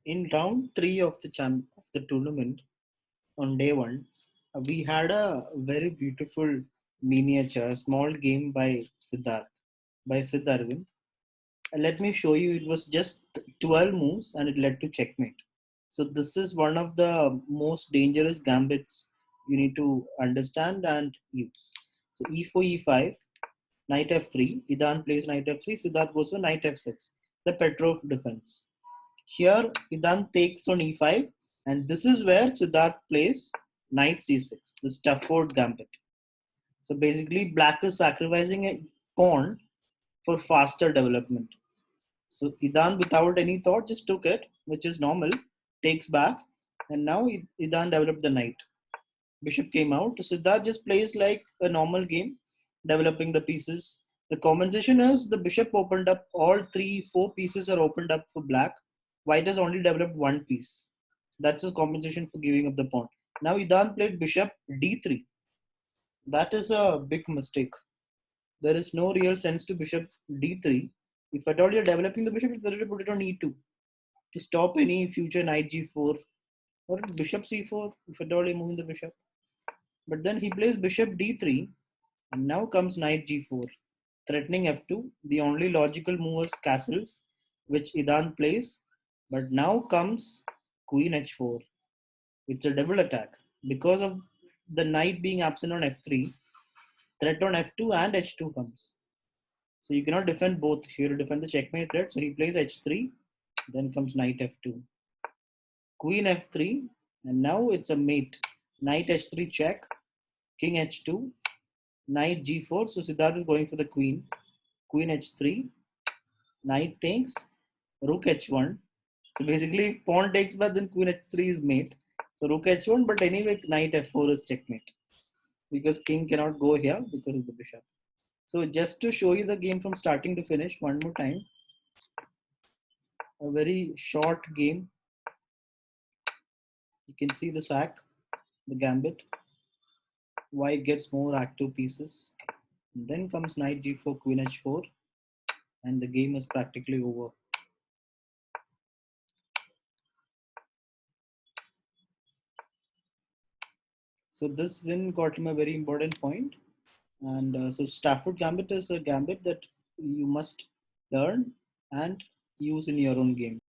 In round three of the tournament on day one, we had a very beautiful miniature, small game by SidArvind. Let me show you. It was just 12 moves and it led to checkmate. So this is one of the most dangerous gambits you need to understand and use. So e4, e5, knight f3. Idan plays knight f3. Siddharth goes for knight f6. The Petrov defense. Here, Idan takes on e5, and this is where Siddharth plays knight c6, the Stafford Gambit. So basically, black is sacrificing a pawn for faster development. So Idan, without any thought, just took it, which is normal, takes back, and now Idan developed the knight. Bishop came out. Siddharth just plays like a normal game, developing the pieces. The compensation is the bishop opened up, all three, four pieces are opened up for black. White has only developed one piece. That's a compensation for giving up the pawn. Now Idan played bishop d3. That is a big mistake. There is no real sense to bishop d3. If at all you're developing the bishop, it's better to put it on e2 to stop any future knight g4 or bishop c4 if at all you're moving the bishop. But then he plays bishop d3 and now comes knight g4, threatening f2. The only logical move is castles, which Idan plays. But now comes queen h4. It's a double attack. Because of the knight being absent on f3, threat on f2 and h2 comes. So you cannot defend both. You have to defend the checkmate threat. So he plays h3, then comes knight f2. Queen f3, and now it's a mate. Knight h3 check, king h2, knight g4. So Siddharth is going for the queen. Queen h3, knight takes, rook h1. So basically, if pawn takes back, then queen h3 is mate. So rook h1, but anyway, knight f4 is checkmate because king cannot go here because of the bishop. So just to show you the game from starting to finish one more time, a very short game. You can see the sack, the gambit. White gets more active pieces. And then comes knight g4, queen h4, and the game is practically over. So this win got him a very important point. And so Stafford Gambit is a gambit that you must learn and use in your own game.